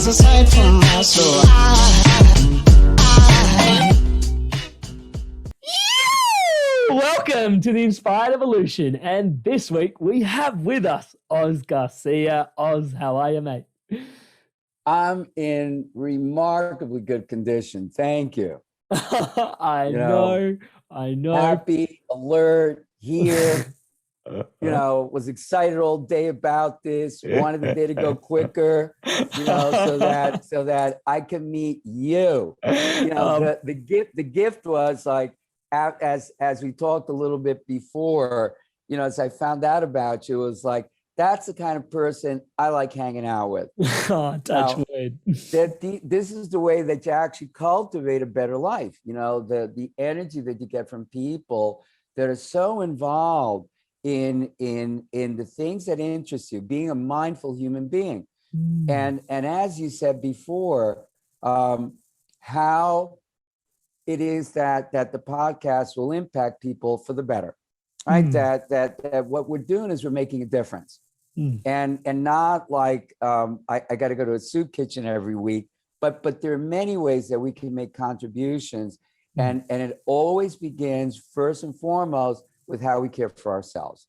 aside from us. So welcome to the Inspired Evolution, and this week we have with us Oz Garcia. Oz, how are you, mate? I'm in remarkably good condition. Thank you. I know. Happy, alert, here. Was excited all day about this. Wanted the day to go quicker. So that I can meet you. The gift was like, as we talked a little bit before. As I found out about you, it was like, that's the kind of person I like hanging out with. Oh, touch wood. This is the way that you actually cultivate a better life. The energy that you get from people that are so involved in the things that interest you, being a mindful human being. And as you said before, how it is that the podcast will impact people for the better, right? That what we're doing is we're making a difference. And not like I got to go to a soup kitchen every week, but there are many ways that we can make contributions, and it always begins first and foremost with how we care for ourselves.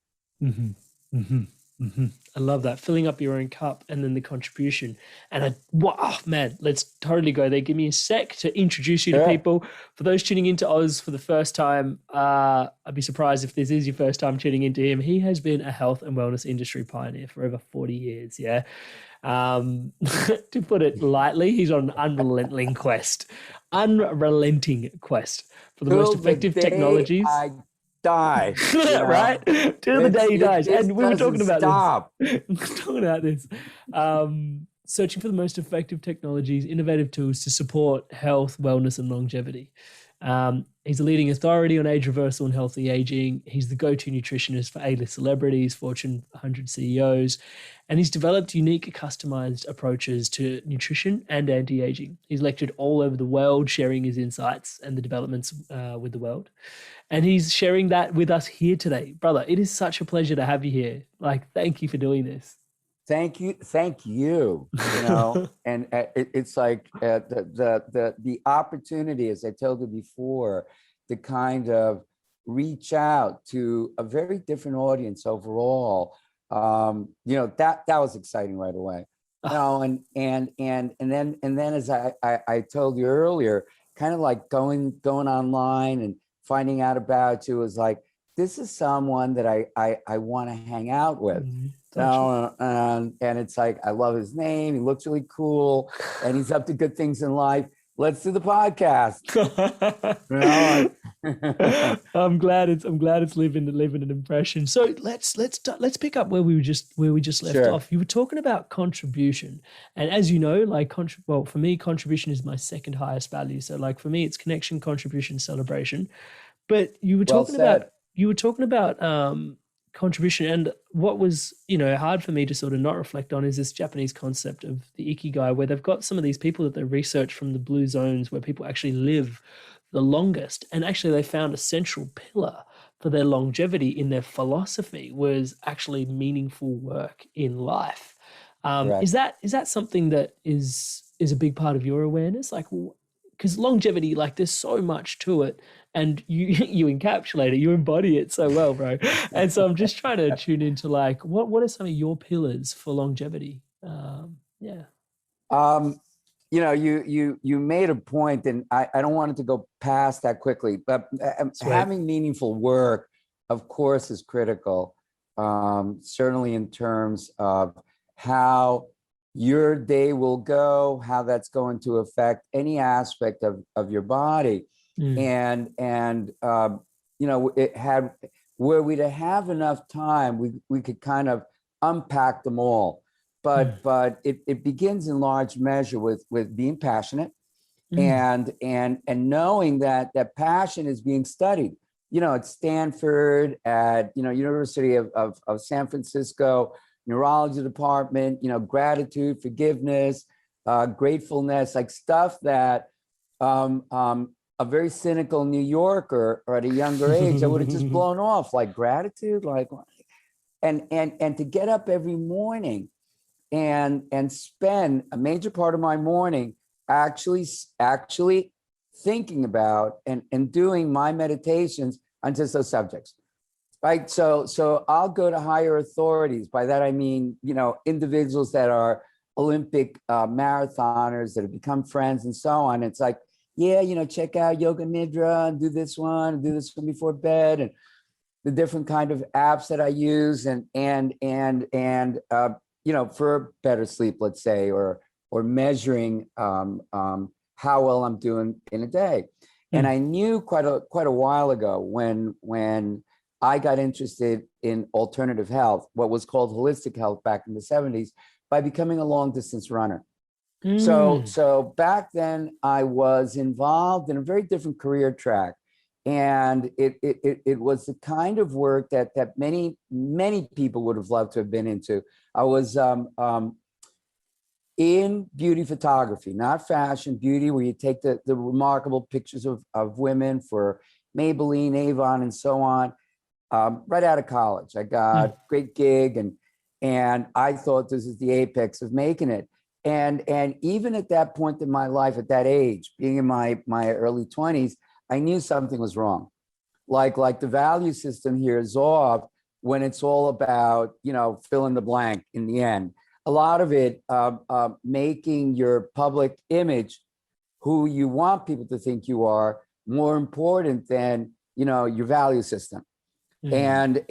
I love that, filling up your own cup and then the contribution. And let's totally go there. Give me a sec to introduce you to people. For those tuning into Oz for the first time, I'd be surprised if this is your first time tuning into him. He has been a health and wellness industry pioneer for over 40 years. Yeah. To put it lightly, he's on an unrelenting quest for the most effective technologies. Die, right? Till the day he dies. And we were talking about this. Searching for the most effective technologies, innovative tools to support health, wellness, and longevity. He's a leading authority on age reversal and healthy aging. He's the go-to nutritionist for A-list celebrities, Fortune 100 CEOs, and he's developed unique, customized approaches to nutrition and anti-aging. He's lectured all over the world, sharing his insights and the developments with the world. And he's sharing that with us here today. Brother, it is such a pleasure to have you here. Thank you for doing this. Thank you. And it's like the opportunity, as I told you before, to kind of reach out to a very different audience overall. That was exciting right away. And then as I told you earlier, kind of like going online and finding out about you was like, this is someone that I want to hang out with. And it's like, I love his name. He looks really cool and he's up to good things in life. Let's do the podcast. I'm glad it's leaving an impression. So let's pick up where we just left off. You were talking about contribution, and as you know, for me, contribution is my second highest value. So for me, it's connection, contribution, celebration. But you were talking about contribution, and what was hard for me to sort of not reflect on is this Japanese concept of the ikigai, where they've got some of these people that they research from the blue zones where people actually live the longest, and actually they found a central pillar for their longevity in their philosophy was actually meaningful work in life. Right. Is that something that is a big part of your awareness? Because longevity, there's so much to it, and you encapsulate it, you embody it so well, bro. And so I'm just trying to tune into what are some of your pillars for longevity? You made a point, and I don't want it to go past that quickly, but having meaningful work, of course, is critical. Certainly in terms of how your day will go, how that's going to affect any aspect of your body. And were we to have enough time, we could kind of unpack them all. But it begins in large measure with being passionate and knowing that passion is being studied. At Stanford, at University of San Francisco, neurology department, gratitude, forgiveness, gratefulness, stuff that a very cynical New Yorker or at a younger age, I would have just blown off, gratitude, and to get up every morning and spend a major part of my morning actually thinking about and doing my meditations on just those subjects. Right. So I'll go to higher authorities. By that, I mean, individuals that are Olympic marathoners that have become friends and so on. It's like, yeah, check out Yoga Nidra and do this one before bed, and the different kind of apps that I use and for better sleep, let's say, or measuring how well I'm doing in a day. And I knew quite a while ago when I got interested in alternative health, what was called holistic health back in the 70s, by becoming a long distance runner. So back then I was involved in a very different career track. And it was the kind of work that many people would have loved to have been into. I was in beauty photography, not fashion, beauty, where you take the remarkable pictures of women for Maybelline, Avon, and so on. Right out of college, I got a great gig, and I thought this is the apex of making it. And even at that point in my life, at that age, being in my early 20s, I knew something was wrong. Like the value system here is off when it's all about, fill in the blank in the end. A lot of it making your public image, who you want people to think you are, more important than, your value system. And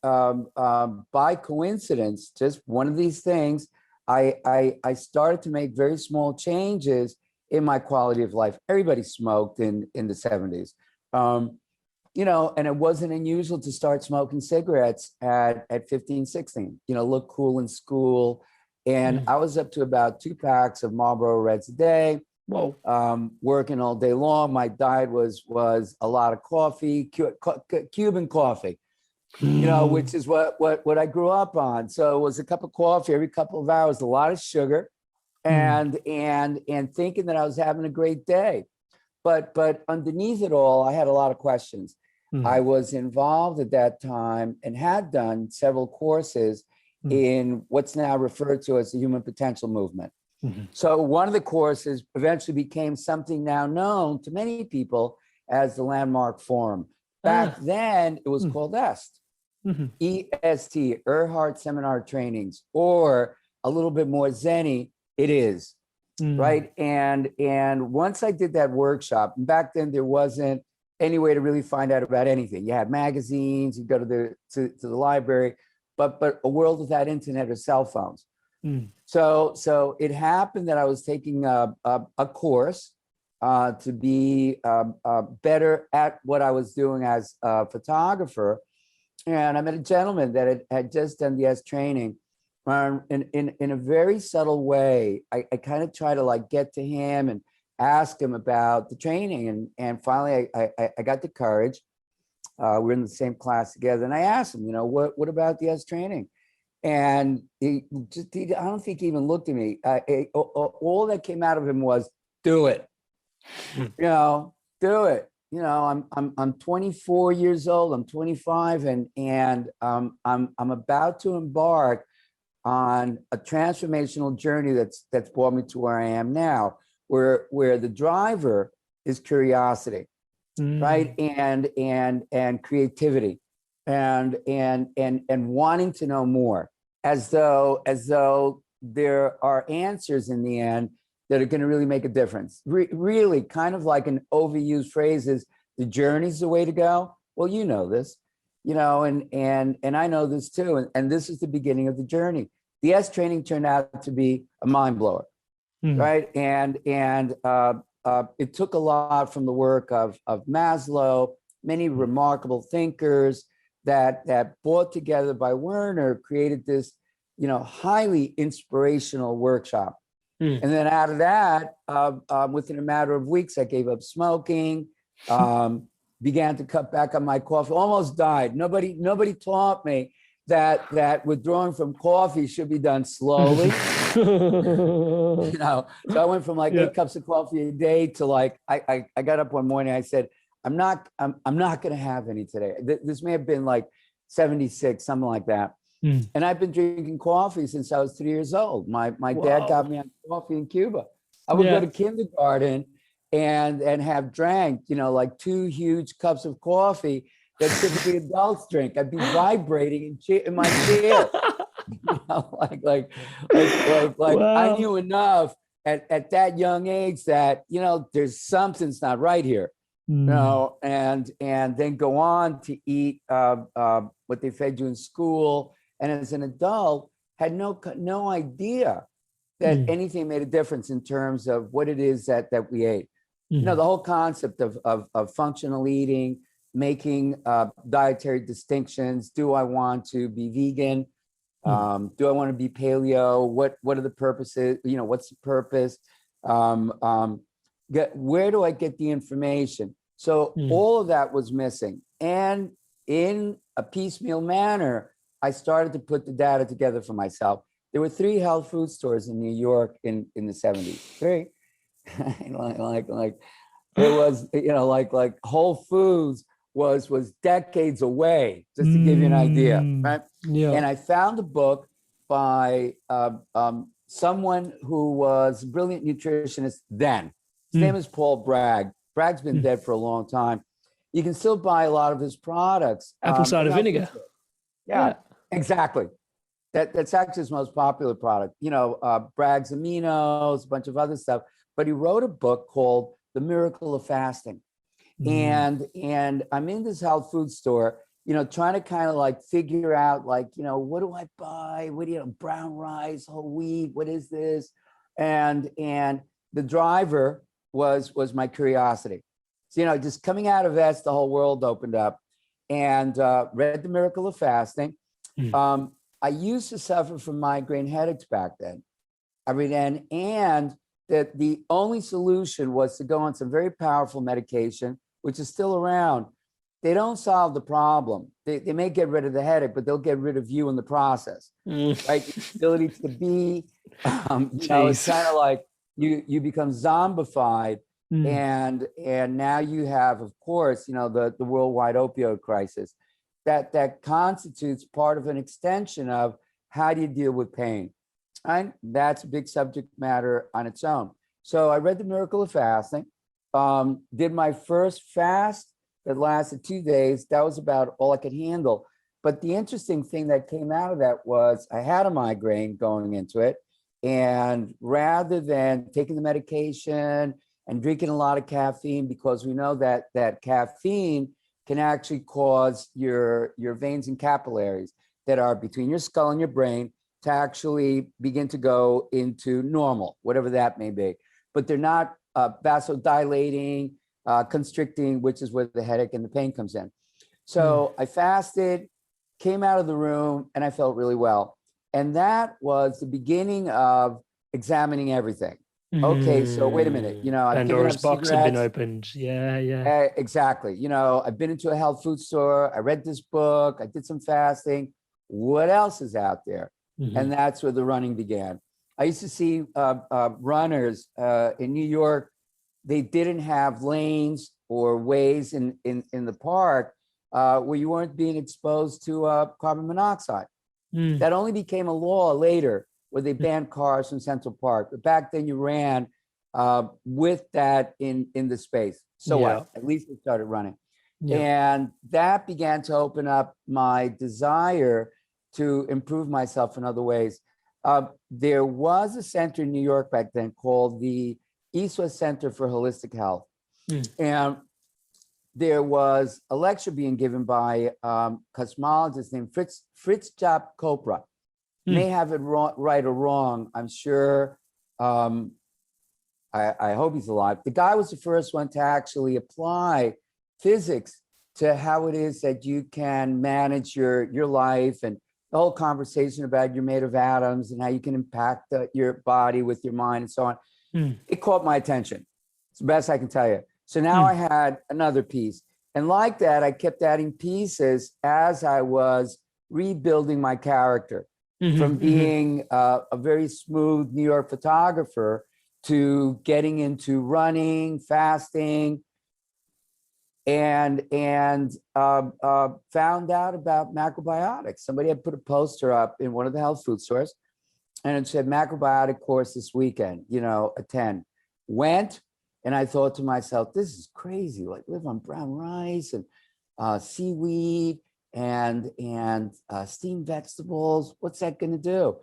by coincidence, just one of these things, I started to make very small changes in my quality of life. Everybody smoked in the 70s, and it wasn't unusual to start smoking cigarettes at 15, 16, look cool in school. And I was up to about 2 packs of Marlboro Reds a day. Whoa. Working all day long. My diet was a lot of coffee, Cuban coffee, which is what I grew up on. So it was a cup of coffee every couple of hours, a lot of sugar, and thinking that I was having a great day. But underneath it all, I had a lot of questions. I was involved at that time and had done several courses in what's now referred to as the Human Potential Movement. So one of the courses eventually became something now known to many people as the Landmark Forum. Back then, it was called EST, EST, Earhart Seminar Trainings, or a little bit more zenny, it is, right? And once I did that workshop, and back then there wasn't any way to really find out about anything. You had magazines, you go to the library, but a world without internet or cell phones. So it happened that I was taking a course to be better at what I was doing as a photographer. And I met a gentleman that had just done the S training. In a very subtle way, I kind of try to get to him and ask him about the training. And finally, I got the courage. We're in the same class together. And I asked him, what about the S training? And I don't think he even looked at me. All that came out of him was, do it. Do it. I'm 24 years old. I'm 25, and I'm about to embark on a transformational journey that's brought me to where I am now, where the driver is curiosity, right, and creativity, and wanting to know more, as though there are answers in the end that are going to really make a difference. Really, kind of like an overused phrase is, the journey's the way to go. Well, you know this, and I know this too, and this is the beginning of the journey. The S training turned out to be a mind blower, right? And it took a lot from the work of Maslow, many remarkable thinkers that brought together by Werner, created this, highly inspirational workshop. And then out of that, within a matter of weeks, I gave up smoking, began to cut back on my coffee, almost died. Nobody taught me that withdrawing from coffee should be done slowly. So I went from 8 cups of coffee a day to I got up one morning, I said, I'm not going to have any today. This may have been 76, something like that. And I've been drinking coffee since I was 3 years old. My dad got me on coffee in Cuba. I would go to kindergarten and have drank, like 2 huge cups of coffee that typically adults drink. I'd be vibrating in my chair. I knew enough at that young age that, there's something's not right here. And then go on to eat what they fed you in school. And as an adult, had no idea that anything made a difference in terms of what it is that we ate. The whole concept of functional eating, making dietary distinctions. Do I want to be vegan? Do I want to be paleo? What are the purposes? What's the purpose? Where do I get the information? So all of that was missing. And in a piecemeal manner, I started to put the data together for myself. There were 3 health food stores in New York in the 70s. 3. It was, like Whole Foods was decades away, just to give you an idea, right? Yeah. And I found a book by someone who was a brilliant nutritionist then. His name is Paul Bragg. Bragg's been dead for a long time. You can still buy a lot of his products. Apple cider vinegar. Yeah, exactly. That's actually his most popular product. Bragg's aminos, a bunch of other stuff. But he wrote a book called The Miracle of Fasting. And I'm in this health food store, trying to kind of figure out what do I buy? Brown rice, whole wheat, what is this? And the driver was my curiosity. So, just coming out of S, the whole world opened up, and read The Miracle of Fasting. I used to suffer from migraine headaches back then. And that the only solution was to go on some very powerful medication, which is still around. They don't solve the problem. They may get rid of the headache, but they'll get rid of you in the process, right? Your ability to be, it's kind of like you become zombified, and now you have, of course, the worldwide opioid crisis. That constitutes part of an extension of how do you deal with pain. And that's a big subject matter on its own. So I read The Miracle of Fasting, did my first fast that lasted 2 days. That was about all I could handle. But the interesting thing that came out of that was I had a migraine going into it. And rather than taking the medication and drinking a lot of caffeine, because we know that caffeine can actually cause your veins and capillaries that are between your skull and your brain to actually begin to go into normal, whatever that may be. But they're not vasodilating, constricting, which is where the headache and the pain comes in. So I fasted, came out of the room, and I felt really well. And that was the beginning of examining everything. Okay, so wait a minute, I've Pandora's box had been opened. Yeah. Exactly. I've been into a health food store. I read this book. I did some fasting. What else is out there? And that's where the running began. I used to see runners in New York. They didn't have lanes or ways in the park where you weren't being exposed to carbon monoxide. That only became a law later, where they banned cars from Central Park. But back then you ran with that in the space. So what? At least we started running. And that began to open up my desire to improve myself in other ways. There was a center in New York back then called the East-West Center for Holistic Health. And there was a lecture being given by a cosmologist named Fritz-Jaap Kopra. May have it right or wrong. I'm sure. I hope he's alive. The guy was the first one to actually apply physics to how it is that you can manage your life, and the whole conversation about you're made of atoms and how you can impact your body with your mind and so on. It caught my attention. It's the best I can tell you. So now I had another piece. And like that, I kept adding pieces as I was rebuilding my character. From being a very smooth New York photographer to getting into running, fasting, and found out about macrobiotics. Somebody had put a poster up in one of the health food stores, and it said macrobiotic course this weekend, attend. Went, and I thought to myself, this is crazy. Like, live on brown rice and seaweed and steamed vegetables. What's that going to do?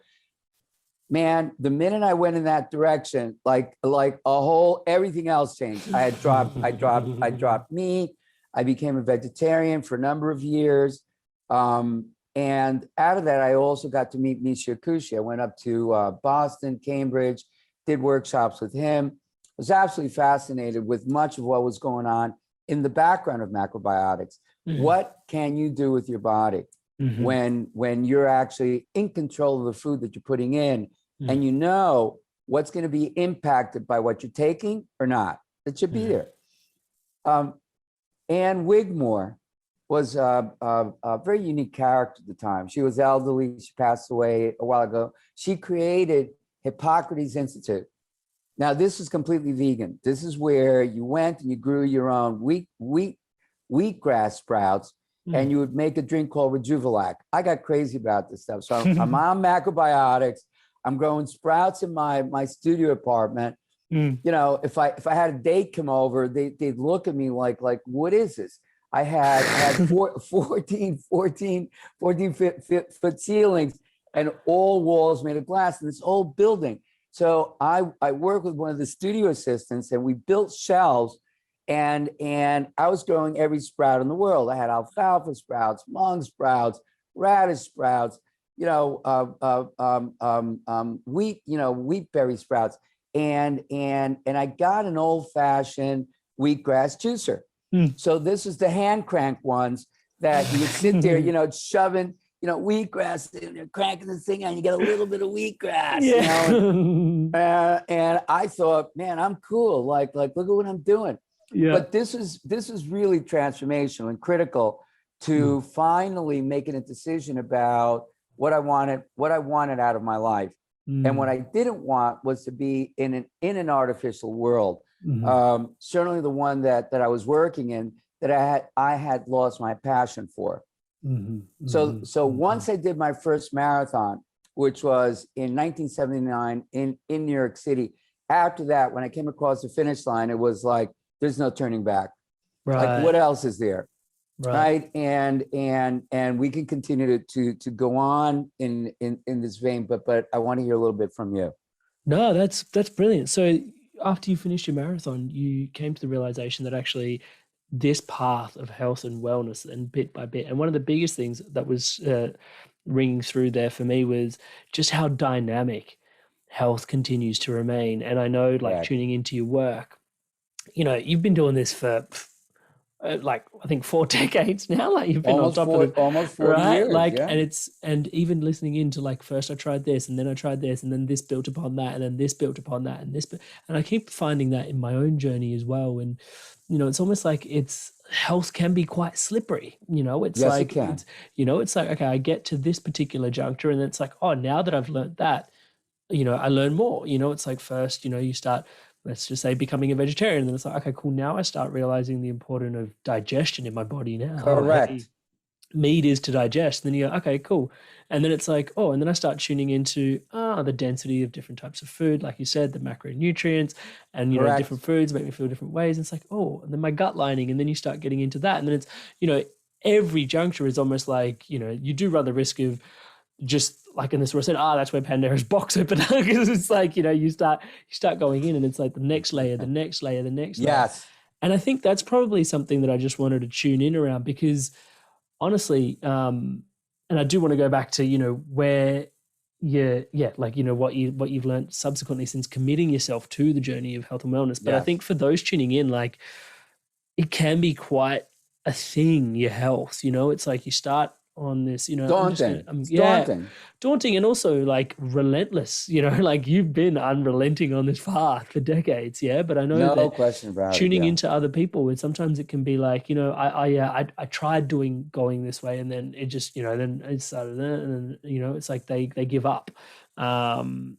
Man, the minute I went in that direction, everything else changed. I dropped meat. I became a vegetarian for a number of years. And out of that, I also got to meet Michio Kushi. I went up to Boston, Cambridge, did workshops with him. I was absolutely fascinated with much of what was going on in the background of macrobiotics. Mm-hmm. What can you do with your body when you're actually in control of the food that you're putting in, and you know what's going to be impacted by what you're taking or not? It should be there. Anne Wigmore was a very unique character at the time. She was elderly. She passed away a while ago. She created Hippocrates Institute. Now, this is completely vegan. This is where you went and you grew your own wheatgrass sprouts, and you would make a drink called Rejuvelac. I got crazy about this stuff. So I'm on macrobiotics. I'm growing sprouts in my studio apartment. If I had a date come over, they'd look at me like what is this? I had 14 foot ceilings and all walls made of glass in this old building. So I worked with one of the studio assistants, and we built shelves, and I was growing every sprout in the world. I had alfalfa sprouts, mung sprouts, radish sprouts, wheat berry sprouts, and I got an old fashioned wheatgrass juicer. So this is the hand crank ones that you would sit there, shoving, wheatgrass in there, cranking this thing, and you get a little bit of wheatgrass, and I thought, man, I'm cool. Like, look at what I'm doing. Yeah. But this is really transformational and critical to finally making a decision about what I wanted out of my life. And what I didn't want was to be in an artificial world. Certainly the one that I was working in, that I had lost my passion for. So once I did my first marathon, which was in 1979 in New York City, after that, when I came across the finish line, it was like, there's no turning back. Right. Like, what else is there? Right. And we can continue to go on in this vein, but I want to hear a little bit from you. No, that's brilliant. So after you finished your marathon, you came to the realization that actually this path of health and wellness, and bit by bit, and one of the biggest things that was ringing through there for me was just how dynamic health continues to remain. And I know, like, tuning into your work, you've been doing this for I think 4 decades now. Like, you've been almost on top of it, almost 4 years. Like, and even listening into, like, first I tried this, and then I tried this, and then this built upon that, and then this built upon that, and this, and I keep finding that in my own journey as well. And it's almost like health can be quite slippery. It's yes, like, it can. It's like, okay, I get to this particular juncture, and then it's like, oh, now that I've learned that, I learn more. It's like, first, you start, let's just say, becoming a vegetarian. And then it's like, okay, cool. Now I start realizing the importance of digestion in my body now. Correct. Hey, meat is to digest. And then you go, okay, cool. And then it's like, and then I start tuning into the density of different types of food. Like you said, the macronutrients, and, different foods make me feel different ways. And it's like, and then my gut lining. And then you start getting into that. And then it's, every juncture is almost like, you do run the risk of, just like in this where I said, that's where Pandora's box opened up, because it's like, you start going in, and it's like the next layer, the next layer, the next layer. Yes. And I think that's probably something that I just wanted to tune in around, because honestly, and I do want to go back to, where what you've learned subsequently since committing yourself to the journey of health and wellness. But I think for those tuning in, like, it can be quite a thing, your health, it's like you start on this, daunting. Daunting, and also, like, relentless, like, you've been unrelenting on this path for decades. But I know no question about tuning into other people, and sometimes it can be like, I tried going this way, and then it just, then it started, and then, it's like they give up, and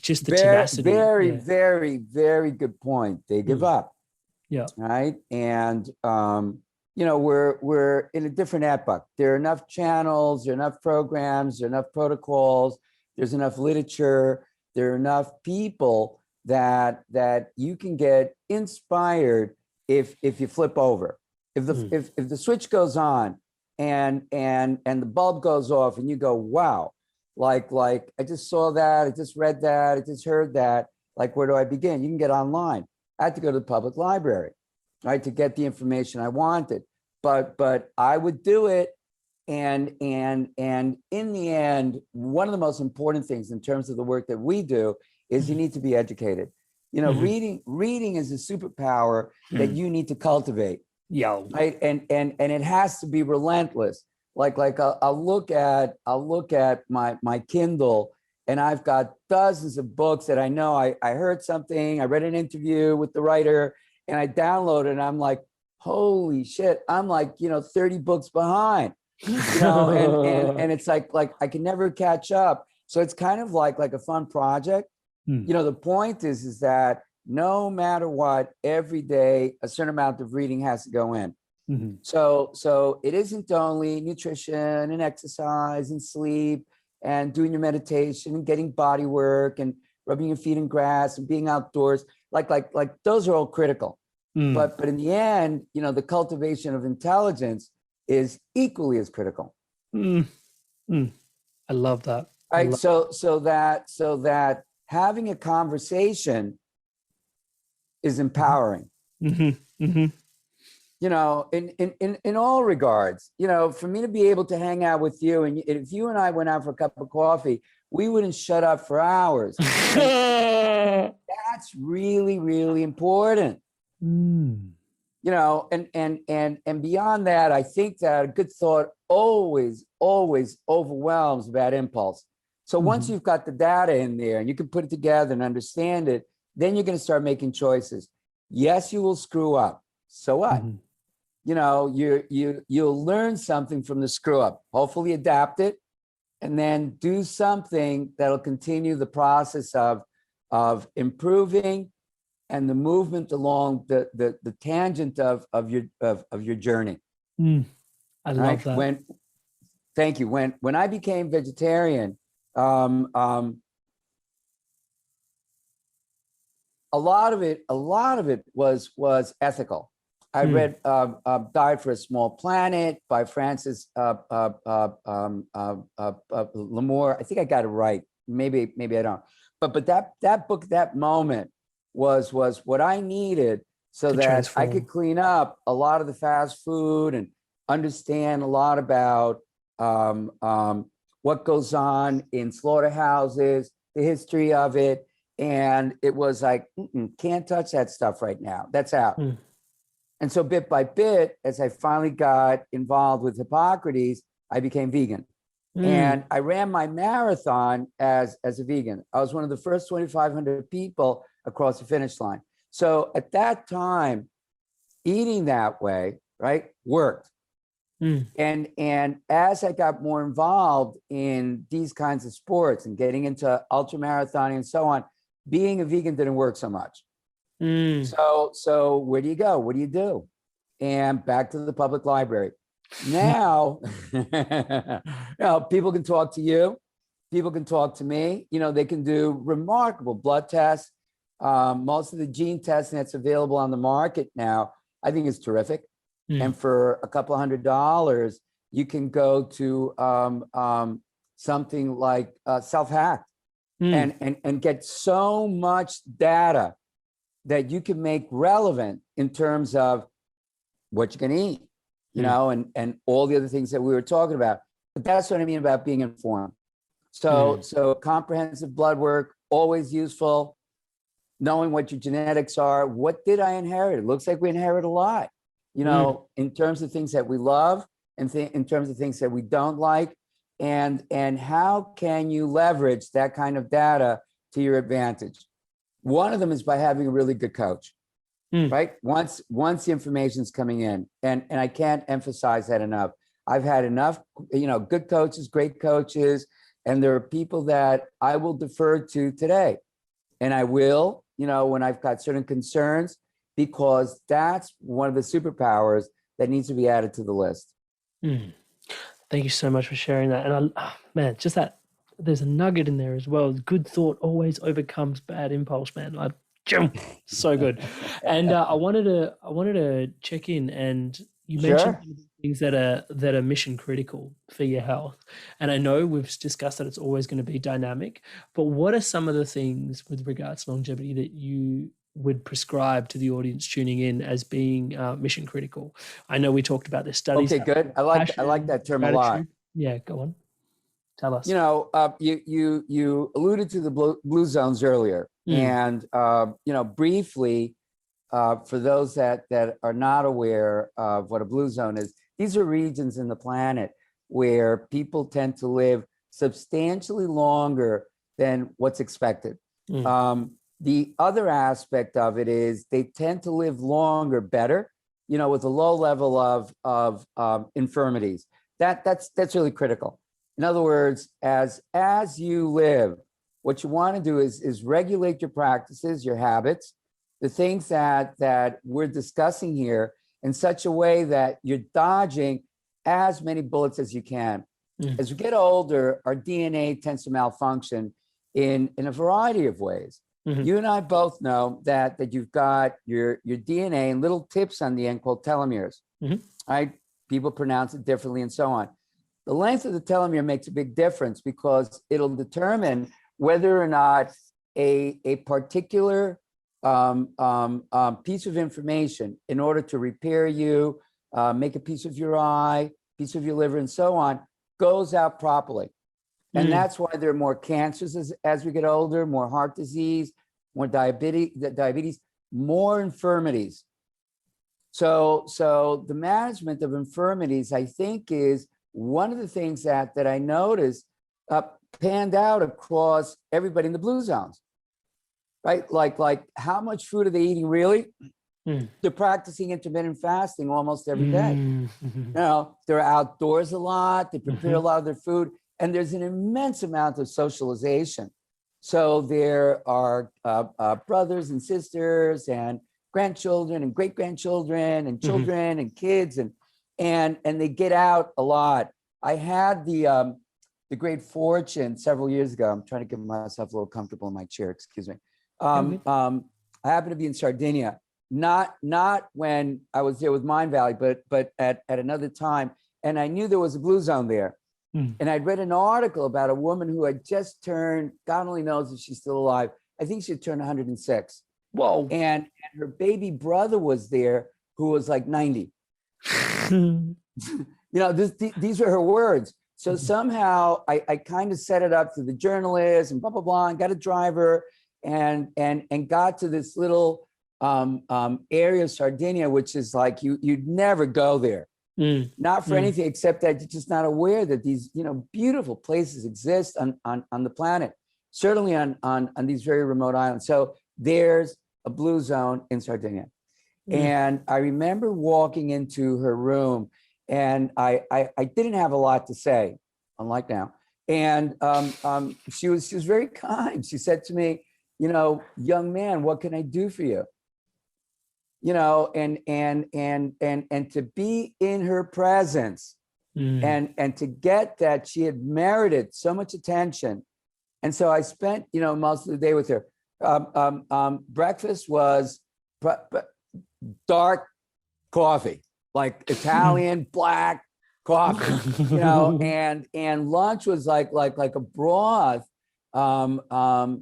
just the tenacity. Very, very, very good point. They give up. Yeah. right? And we're in a different epoch. There are enough channels, there are enough programs, there are enough protocols, there's enough literature, there are enough people that you can get inspired if you flip over. If the switch goes on and the bulb goes off and you go, wow, like I just saw that, I just read that, I just heard that, like where do I begin? You can get online. I had to go to the public library, right, to get the information I wanted. But I would do it. And in the end, one of the most important things in terms of the work that we do is you need to be educated. Reading is a superpower that you need to cultivate. Yeah. Right. And it has to be relentless. Like I'll look at my Kindle, and I've got dozens of books that I know I heard something, I read an interview with the writer, and I download it, and I'm like, holy shit, I'm like, 30 books behind, and it's like I can never catch up. So it's kind of like a fun project. The point is that no matter what, every day, a certain amount of reading has to go in. So it isn't only nutrition and exercise and sleep and doing your meditation and getting body work and rubbing your feet in grass and being outdoors. Like those are all critical. But in the end, the cultivation of intelligence is equally as critical. I love that. Right. So that having a conversation is empowering. In all regards, for me to be able to hang out with you, and if you and I went out for a cup of coffee, we wouldn't shut up for hours. That's really, really important. And beyond that, I think that a good thought always overwhelms bad impulse. So once you've got the data in there and you can put it together and understand it, then you're going to start making choices. Yes, you will screw up. So what? You'll learn something from the screw up, hopefully adapt it, and then do something that'll continue the process of improving and the movement along the tangent of your journey. I love that. Thank you. When I became vegetarian, a lot of it was ethical. I read Diet for a Small Planet by Francis Lamore. I think I got it right. Maybe I don't. But that book, that moment was what I needed so that I could clean up a lot of the fast food and understand a lot about what goes on in slaughterhouses, the history of it. And it was like, can't touch that stuff right now. That's out. And so bit by bit, as I finally got involved with Hippocrates, I became vegan. And I ran my marathon as a vegan. I was one of the first 2,500 people across the finish line. So at that time, eating that way, right, worked. And as I got more involved in these kinds of sports and getting into ultra marathoning and so on, being a vegan didn't work so much. So where do you go? What do you do? And back to the public library. Now, people can talk to you. People can talk to me. They can do remarkable blood tests. Most of the gene testing that's available on the market now, I think is terrific. And for a couple $100, you can go to something like Self-Hacked and get so much data that you can make relevant in terms of what you can eat, and all the other things that we were talking about. But that's what I mean about being informed. So comprehensive blood work, always useful. Knowing what your genetics are. What did I inherit? It looks like we inherit a lot, in terms of things that we love and in terms of things that we don't like. And how can you leverage that kind of data to your advantage? One of them is by having a really good coach, right? Once the information's coming in, and I can't emphasize that enough. I've had enough, good coaches, great coaches, and there are people that I will defer to today. And I will, when I've got certain concerns, because that's one of the superpowers that needs to be added to the list. Mm. Thank you so much for sharing that. And man, just that there's a nugget in there as well. Good thought always overcomes bad impulse, man. So good. And I wanted to check in, and you mentioned Sure. things that are mission critical for your health. And I know we've discussed that it's always going to be dynamic, but what are some of the things with regards to longevity that you would prescribe to the audience tuning in as being mission critical? I know we talked about the studies. Okay, good. I like that term a lot. Yeah, go on. Tell us. You alluded to the blue zones earlier, and briefly, for those that are not aware of what a blue zone is, these are regions in the planet where people tend to live substantially longer than what's expected. The other aspect of it is they tend to live longer, better, with a low level of infirmities. That's really critical. In other words, as you live, what you want to do is regulate your practices, your habits, the things that we're discussing here in such a way that you're dodging as many bullets as you can. As we get older, our DNA tends to malfunction in a variety of ways. You and I both know that you've got your DNA and little tips on the end called telomeres. Right? People pronounce it differently and so on. The length of the telomere makes a big difference because it'll determine whether or not a particular piece of information, in order to repair you, make a piece of your eye, piece of your liver, and so on, goes out properly. And that's why there are more cancers as we get older, more heart disease, more diabetes, more infirmities. So the management of infirmities, I think, is one of the things that I noticed panned out across everybody in the blue zones, right? Like how much food are they eating really? They're practicing intermittent fasting almost every day. They're outdoors a lot, they prepare a lot of their food, and there's an immense amount of socialization. So there are brothers and sisters and grandchildren and great-grandchildren and children and kids, and they get out a lot. I had the great fortune several years ago. I'm trying to get myself a little comfortable in my chair, excuse me. I happened to be in Sardinia, not when I was there with Mind Valley, but at another time. And I knew there was a blue zone there. And I'd read an article about a woman who had just turned, God only knows if she's still alive, I think she had turned 106. Whoa. And her baby brother was there who was like 90. These were her words. So somehow I kind of set it up to the journalist and blah, blah, blah, and got a driver and got to this little area of Sardinia, which is like you'd never go there. Not for anything except that you're just not aware that these beautiful places exist on the planet, certainly on these very remote islands. So there's a blue zone in Sardinia. And I remember walking into her room, and I didn't have a lot to say, unlike now. And she was very kind. She said to me, young man, what can I do for you? And to be in her presence and to get that she had merited so much attention. And so I spent, most of the day with her. Breakfast was dark coffee, like Italian black coffee, and lunch was like a broth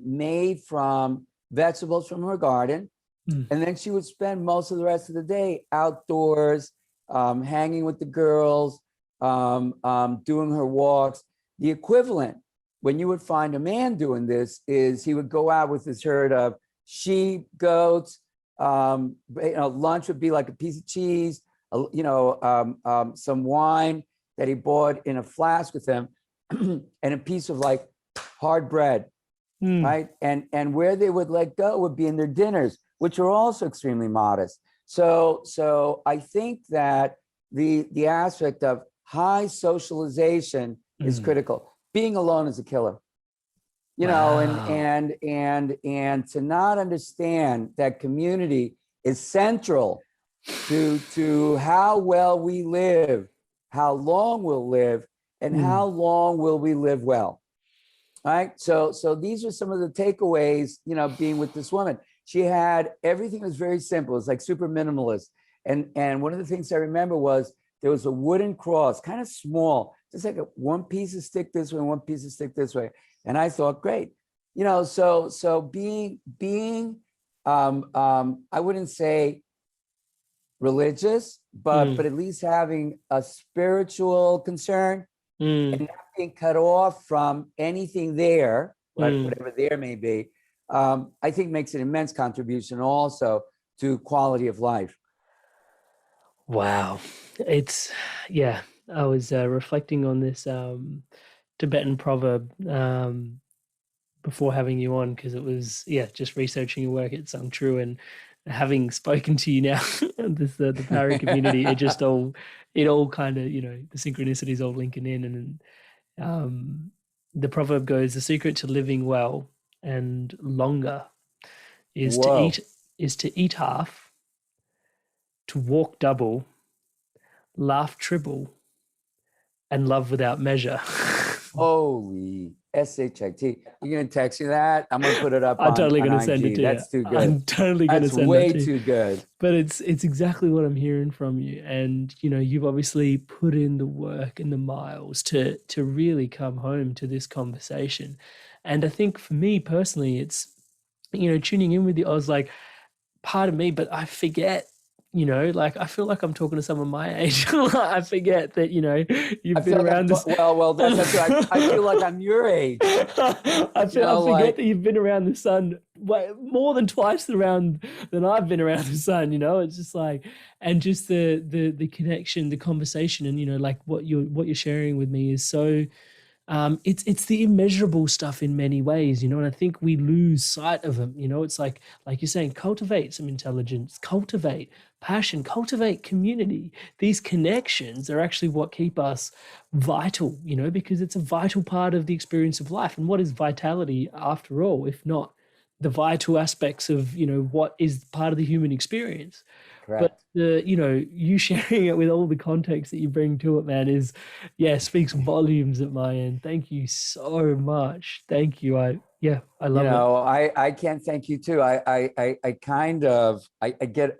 made from vegetables from her garden. And then she would spend most of the rest of the day outdoors, hanging with the girls, doing her walks. The equivalent, when you would find a man doing this, is he would go out with his herd of sheep, goats. Lunch would be like a piece of cheese, some wine that he bought in a flask with him, and a piece of like hard bread, right? And where they would let go would be in their dinners, which are also extremely modest. So I think that the aspect of high socialization is critical. Being alone is a killer, and to not understand that community is central to how well we live, how long we'll live, and how long will we live well. All right. So these are some of the takeaways, being with this woman. She had everything was very simple. It's like super minimalist. And one of the things I remember was there was a wooden cross, kind of small, just like one piece of stick this way, one piece of stick this way. And I thought, great. So being I wouldn't say religious, but at least having a spiritual concern and not being cut off from anything there, whatever there may be, I think makes an immense contribution also to quality of life. Wow. I was reflecting on this Tibetan proverb before having you on, because it was, just researching your work. It sung true, and having spoken to you now, the Pari community, it all kind of, the synchronicities all linking in. And the proverb goes, the secret to living well and longer is Whoa. to eat half, to walk double, laugh triple, and love without measure. Holy SHIT. You're going to text me that? I'm going to put it up I'm on totally going to IG. send it to That's you. too good. I'm totally going to send way it to you. too good. But it's exactly what I'm hearing from you. And, you've obviously put in the work and the miles to really come home to this conversation. And I think for me personally, it's, tuning in with you, I was like, part of me, but I forget, like I feel like I'm talking to someone my age. I forget that, you've been around this. Well, that's right. I feel like I'm your age. I forget that you've been around the sun more than twice around than I've been around the sun. It's just like, and just the connection, the conversation, and like what you're sharing with me is so. It's the immeasurable stuff in many ways, and I think we lose sight of them. It's like you're saying, cultivate some intelligence, cultivate passion, cultivate community. These connections are actually what keep us vital, because it's a vital part of the experience of life. And what is vitality after all, if not the vital aspects of, what is part of the human experience? Correct. But you sharing it with all the context that you bring to it, man, speaks volumes at my end. Thank you so much. Thank you. I love it. I can't thank you too. I kind of get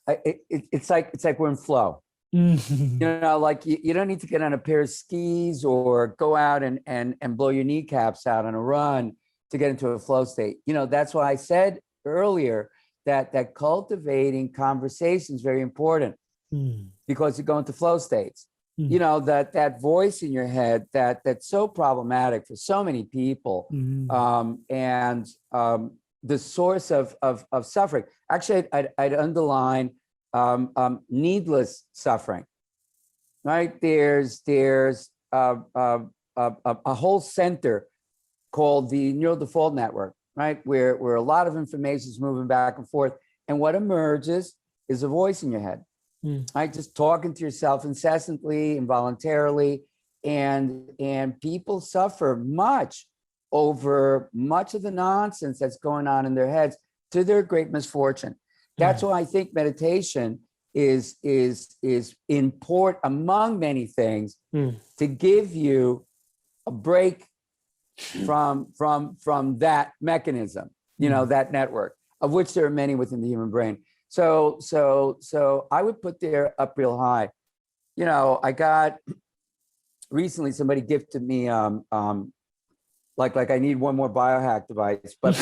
it's like we're in flow. Like you don't need to get on a pair of skis or go out and blow your kneecaps out on a run to get into a flow state. That's why I said earlier that cultivating conversation is very important because you go into flow states. That voice in your head that's so problematic for so many people, and the source of suffering. Actually, I'd underline needless suffering. Right? There's a whole center called the neural default network, right? Where a lot of information is moving back and forth. And what emerges is a voice in your head, right? Just talking to yourself incessantly, involuntarily. And people suffer much over much of the nonsense that's going on in their heads, to their great misfortune. That's why I think meditation is important, among many things, to give you a break from that mechanism, that network, of which there are many within the human brain. So I would put there up real high. I got recently, somebody gifted me like I need one more biohack device, but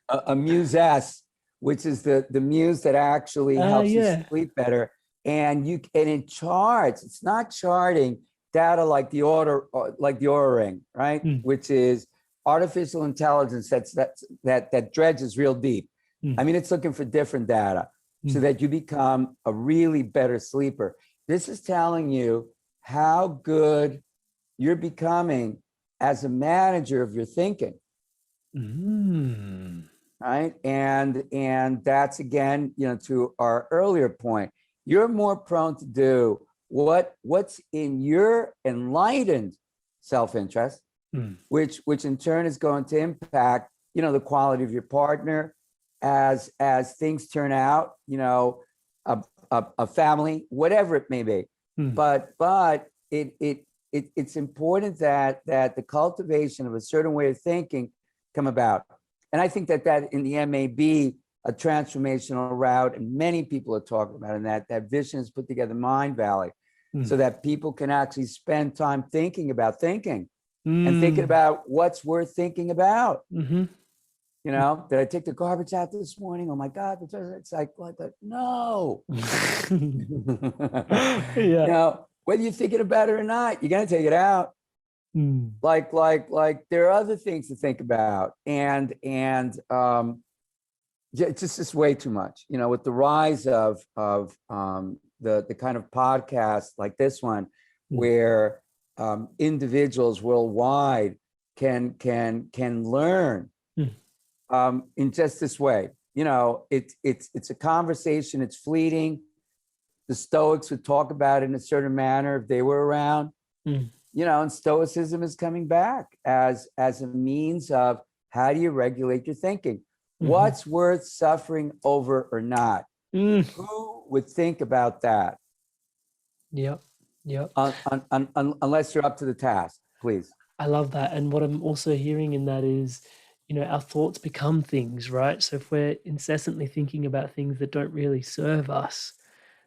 a Muse S, which is the Muse that actually helps you sleep better. And it charts. It's not charting data like the Oura Ring, right? Which is artificial intelligence that dredges real deep. I mean, it's looking for different data so that you become a really better sleeper. This is telling you how good you're becoming as a manager of your thinking. Right? And that's, again, to our earlier point, you're more prone to do what's in your enlightened self-interest, which in turn is going to impact, the quality of your partner, as things turn out, you know, a family, whatever it may be. But it's important that the cultivation of a certain way of thinking come about. And I think that in the end may be a transformational route, and many people are talking about it, and that vision is put together in Mind Valley, so that people can actually spend time thinking about thinking and thinking about what's worth thinking about. You know, did I take the garbage out this morning? Oh my God, it's like no. Yeah. You know, whether you're thinking about it or not, you're gonna take it out. Like there are other things to think about, and it's just way too much. You know, with the rise of the kind of podcast like this one, where individuals worldwide can learn in just this way. You know, it's a conversation. It's fleeting. The Stoics would talk about it in a certain manner if they were around. You know, and Stoicism is coming back as a means of how do you regulate your thinking? What's worth suffering over or not? Who would think about that? Yep. Unless you're up to the task, please. I love that. And what I'm also hearing in that is, you know, our thoughts become things, right? So if we're incessantly thinking about things that don't really serve us,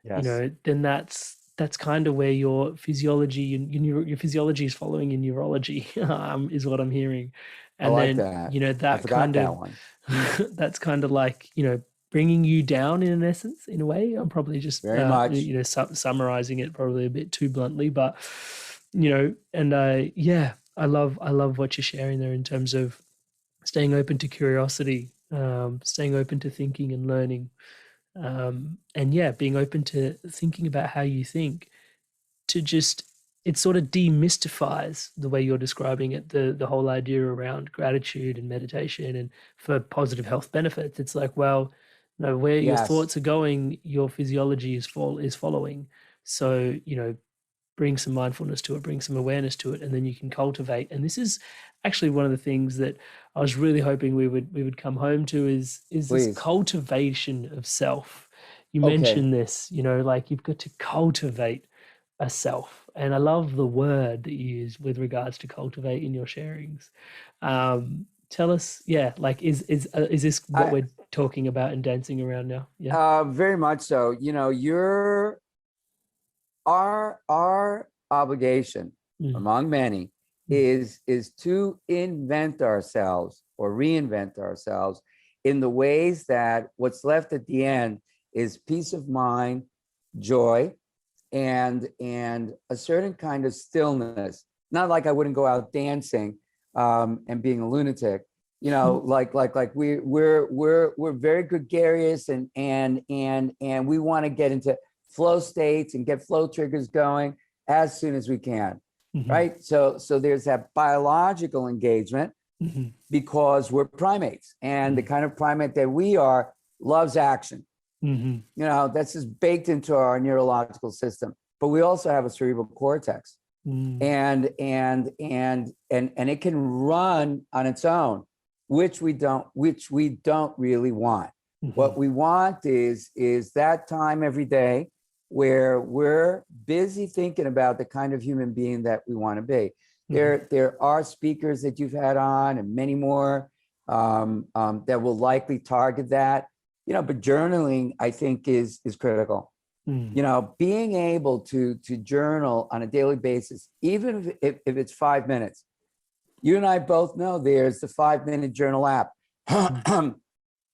you know, then that's kind of where your physiology and your physiology is following your neurology, is what I'm hearing. And I like then, that. you know, that kind that of one. that's kind of like, you know, bringing you down in essence, in a way. I'm probably just Very much. you know, summarizing it probably a bit too bluntly, but you know, and yeah, I love what you're sharing there in terms of staying open to curiosity, staying open to thinking and learning, and yeah, being open to thinking about how you think, to just, it sort of demystifies the way you're describing it, the whole idea around gratitude and meditation and for positive health benefits. It's like, well, no, where your thoughts are going, your physiology is following. So, you know, bring some mindfulness to it, bring some awareness to it, and then you can cultivate. And this is actually one of the things that I was really hoping we would come home to is this cultivation of self. You mentioned this, you know, like you've got to cultivate a self. And I love the word that you use with regards to cultivate in your sharings. Tell us, yeah, like is this what we're talking about and dancing around now? Yeah. Very much so. You know, our obligation among many is to invent ourselves or reinvent ourselves in the ways that what's left at the end is peace of mind, joy, and a certain kind of stillness. Not like I wouldn't go out dancing and being a lunatic, you know, like we're very gregarious and we want to get into flow states and get flow triggers going as soon as we can, right? So there's that biological engagement because we're primates, and the kind of primate that we are loves action. You know, that's just baked into our neurological system. But we also have a cerebral cortex, and it can run on its own, which we don't really want. What we want is that time every day where we're busy thinking about the kind of human being that we want to be. There are speakers that you've had on, and many more that will likely target that. You know, but journaling, I think, is critical. You know, being able to journal on a daily basis, even if it's 5 minutes. You and I both know there's the 5-minute journal app.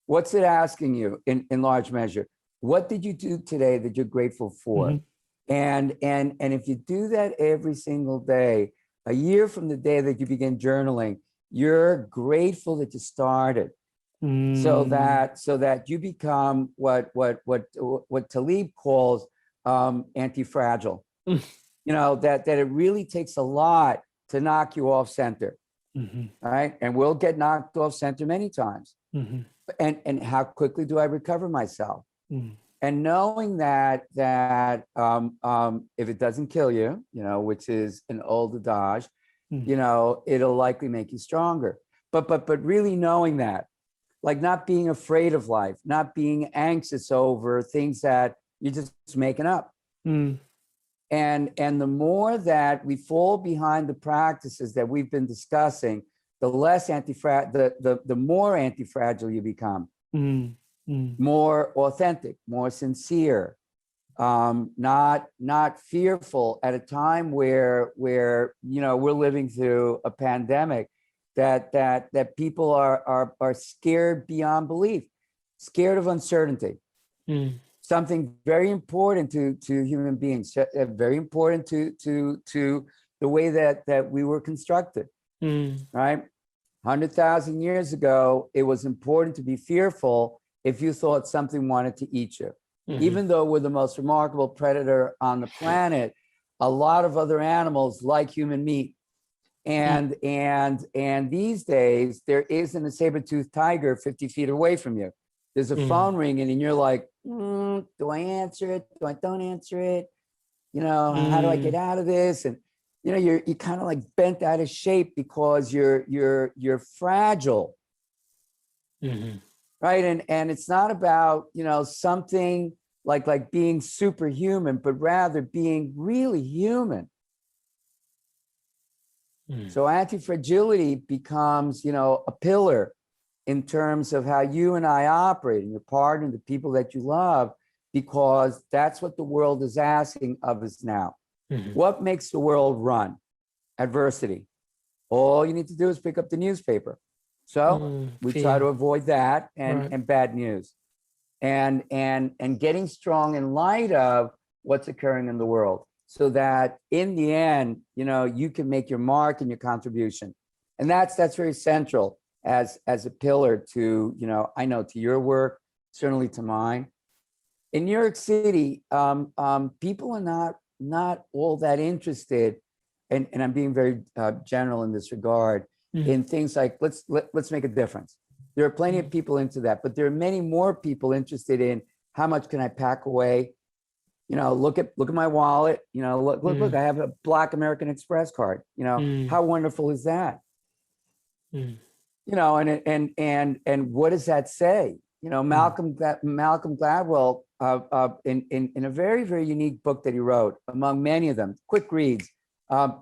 What's it asking you in large measure? What did you do today that you're grateful for? And if you do that every single day, a year from the day that you begin journaling, you're grateful that you started. So that you become what Talib calls anti-fragile. You know, that it really takes a lot to knock you off center. Right? And we'll get knocked off center many times. And how quickly do I recover myself? And knowing that if it doesn't kill you, you know, which is an old adage, you know, it'll likely make you stronger. But really knowing that like not being afraid of life, not being anxious over things that you're just making up. Mm. And the more that we fall behind the practices that we've been discussing, the less the more anti-fragile you become, more authentic, more sincere, not fearful at a time where we're living through a pandemic that people are scared beyond belief, scared of uncertainty. Something very important to human beings, very important to the way that we were constructed, right? 100,000 years ago, it was important to be fearful if you thought something wanted to eat you. Even though we're the most remarkable predator on the planet, a lot of other animals like human meat. And these days, there isn't a saber-toothed tiger 50 feet away from you. There's a phone ringing and you're like, do I answer it? Do I don't answer it? How do I get out of this? And you're kind of like bent out of shape because you're fragile. Right. And it's not about, something like being superhuman, but rather being really human. So anti-fragility becomes, a pillar in terms of how you and I operate, and your partner, the people that you love, because that's what the world is asking of us now. What makes the world run? Adversity. All you need to do is pick up the newspaper. So we try to avoid that and bad news, and getting strong in light of what's occurring in the world, so that in the end, you can make your mark and your contribution. And that's very central as a pillar to, I know, to your work, certainly to mine. In New York City, people are not all that interested, and I'm being very general in this regard, in things like let's make a difference. There are plenty of people into that, but there are many more people interested in how much can I pack away. Look at my wallet. Look, I have a Black American Express card. How wonderful is that? And what does that say? Malcolm Gladwell, in a very, very unique book that he wrote, among many of them, quick reads,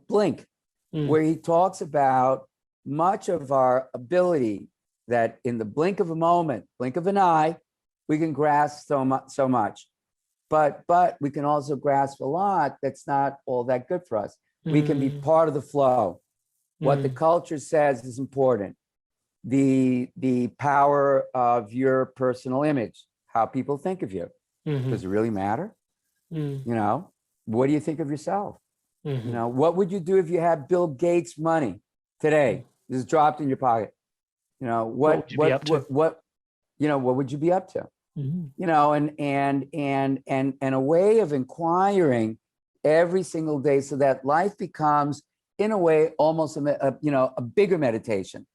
Blink, where he talks about much of our ability that in the blink of a moment, blink of an eye, we can grasp so much. But we can also grasp a lot that's not all that good for us. We can be part of the flow. What the culture says is important. The power of your personal image, how people think of you. Does it really matter? What do you think of yourself? What would you do if you had Bill Gates' money today? This is dropped in your pocket. What would you be up to? What would you be up to? And a way of inquiring every single day, so that life becomes, in a way, almost a bigger meditation,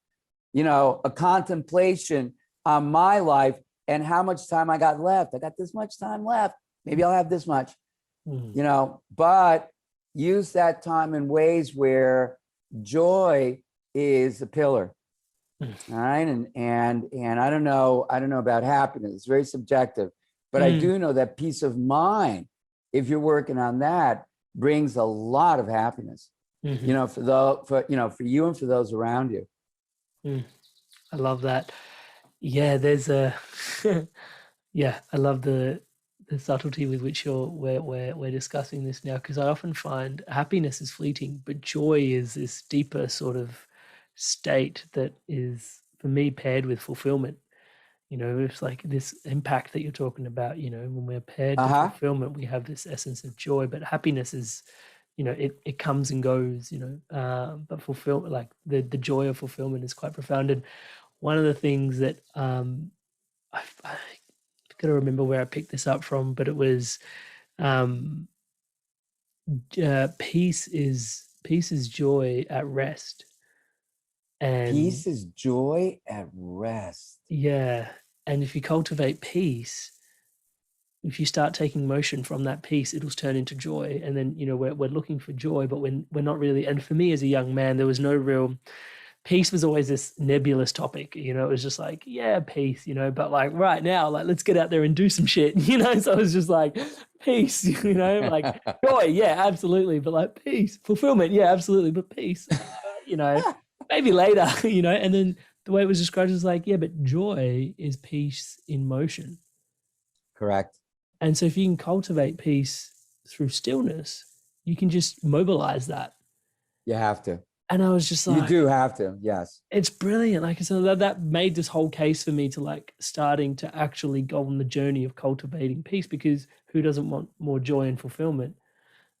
a contemplation on my life and how much time I got left. I got this much time left. Maybe I'll have this much, but use that time in ways where joy is a pillar. All right. And I don't know about happiness. It's very subjective, but I do know that peace of mind, if you're working on that, brings a lot of happiness, for you and for those around you. I love that. Yeah, there's I love the subtlety with which we're discussing this now, because I often find happiness is fleeting, but joy is this deeper sort of state that is, for me, paired with fulfillment. It's like this impact that you're talking about. When we're paired with fulfillment, we have this essence of joy. But happiness is, it comes and goes. But fulfillment, like the joy of fulfillment, is quite profound. And one of the things that I've got to remember where I picked this up from, but it was peace is joy at rest. And peace is joy at rest. Yeah. And if you cultivate peace, if you start taking motion from that peace, it'll turn into joy. And then, we're looking for joy, but we're not really. And for me as a young man, there was no real peace was always this nebulous topic, you know, it was just like, yeah, peace, you know, but like right now, like, let's get out there and do some shit, you know? So it was just like peace, you know, like joy. Yeah, absolutely. But like peace, fulfillment. Yeah, absolutely. But peace, you know, maybe later, you know, and then the way it was described is like, yeah, but joy is peace in motion. Correct. And so if you can cultivate peace through stillness, you can just mobilize that. You have to. And I was just like, you do have to. Yes. it's brilliant. Like, so that made this whole case for me to like starting to actually go on the journey of cultivating peace, because who doesn't want more joy and fulfillment?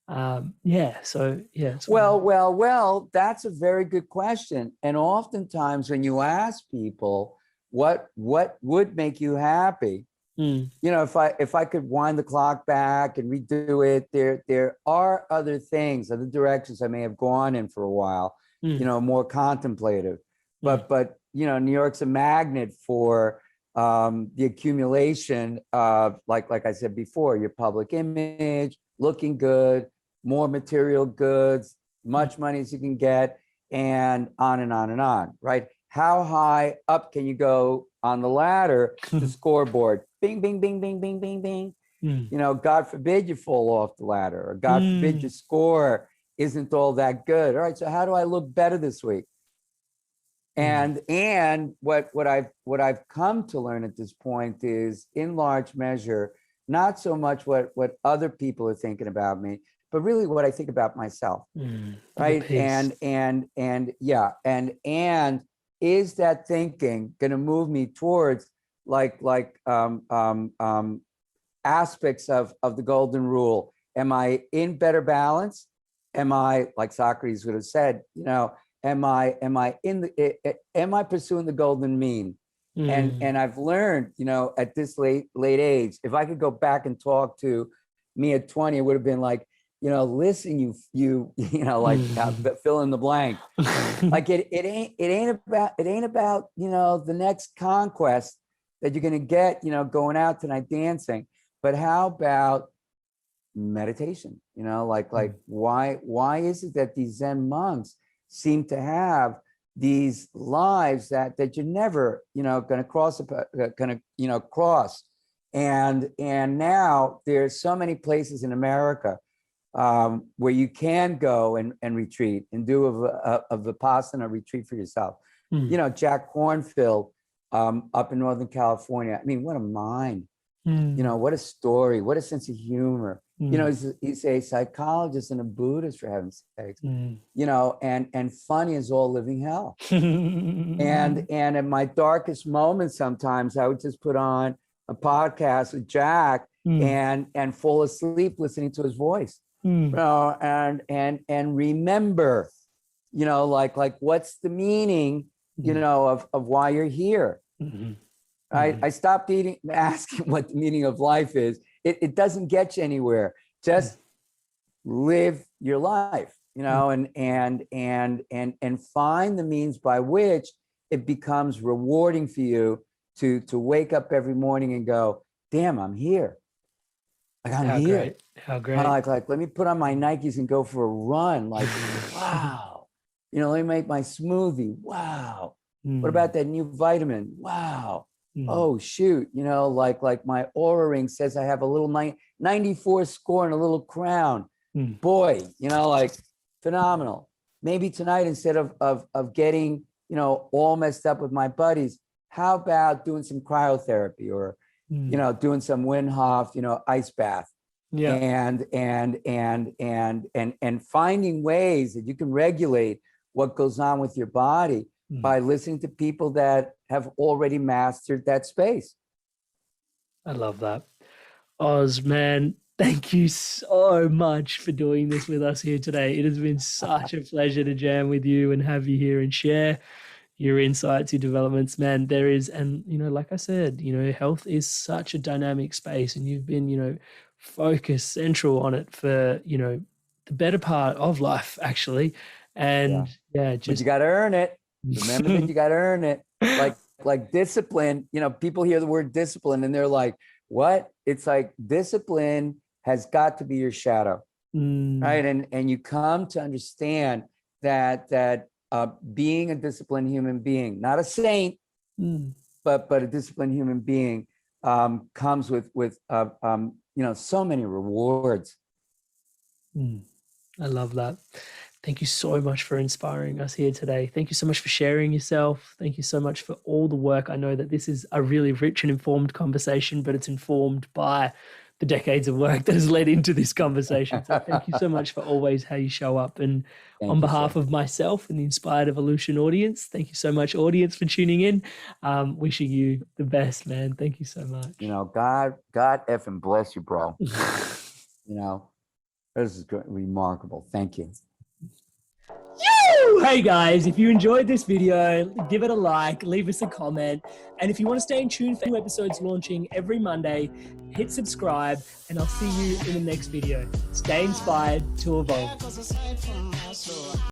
Yeah. So yeah. Well, that's a very good question. And oftentimes when you ask people what would make you happy, you know, if I could wind the clock back and redo it, there are other things, other directions I may have gone in for a while, you know, more contemplative. But you know, New York's a magnet for the accumulation of, like I said before, your public image, looking good, more material goods, much money as you can get, and on and on and on, right? How high up can you go on the ladder, the scoreboard? Bing, bing, bing, bing, bing, bing, bing. You know, God forbid you fall off the ladder, or God forbid your score isn't all that good. All right, so how do I look better this week? And what I've come to learn at this point is, in large measure, not so much what other people are thinking about me, but really what I think about myself, right? And yeah, and is that thinking going to move me towards aspects of the golden rule? Am I in better balance? Am I, like Socrates would have said, you know, am I pursuing the golden mean? And I've learned, you know, at this late age, if I could go back and talk to me at 20, it would have been like, you know, listen, you know, like fill in the blank. Like it ain't about, you know, the next conquest that you're going to get, you know, going out tonight dancing, but how about meditation? You know, like why is it that these Zen monks seem to have these lives that you're never, you know, going to cross? And now there's so many places in America where you can go and retreat and do a Vipassana retreat for yourself. You know, Jack Kornfield up in Northern California. I mean, what a mind. You know, what a story, what a sense of humor. You know, he's a psychologist and a Buddhist, for heaven's sakes. You know, and fun is all living hell. And at my darkest moments, sometimes I would just put on a podcast with Jack and fall asleep listening to his voice. You know, and remember, you know, like what's the meaning, you know, of why you're here. I stopped asking what the meaning of life is. It doesn't get you anywhere. Just live your life, you know, and find the means by which it becomes rewarding for you to wake up every morning and go, damn, I'm here. Like, I'm here. Great. How great. Like, let me put on my Nikes and go for a run. Like, wow. You know, let me make my smoothie. Wow. What about that new vitamin? Wow. Oh, shoot. You know, like my Aura ring says I have a little 94 score and a little crown. Boy, you know, like phenomenal. Maybe tonight, instead of getting, you know, all messed up with my buddies, how about doing some cryotherapy, or, you know, doing some Wim Hof, you know, ice bath. Yeah. And finding ways that you can regulate what goes on with your body by listening to people that have already mastered that space. I love that. Oz, man, thank you so much for doing this with us here today. It has been such a pleasure to jam with you and have you here and share your insights, your developments, man. There is, and, you know, like I said, you know, health is such a dynamic space, and you've been, you know, focused central on it for, you know, the better part of life, actually. And just, but you got to earn it. Remember that you got to earn it. Like discipline, you know, people hear the word discipline and they're like, what? It's like, discipline has got to be your shadow, right? And you come to understand that being a disciplined human being, not a saint, but a disciplined human being, comes with so many rewards. I love that. Thank you so much for inspiring us here today. Thank you so much for sharing yourself. Thank you so much for all the work. I know that this is a really rich and informed conversation, but it's informed by the decades of work that has led into this conversation. So thank you so much for always how you show up. And on behalf of myself and the Inspired Evolution audience, thank you so much, audience, for tuning in. Wishing you the best, man. Thank you so much. God effing bless you, bro. This is remarkable. Thank you. Hey guys, if you enjoyed this video, give it a like, leave us a comment. And if you want to stay in tune for new episodes launching every Monday, hit subscribe, and I'll see you in the next video. Stay inspired to evolve.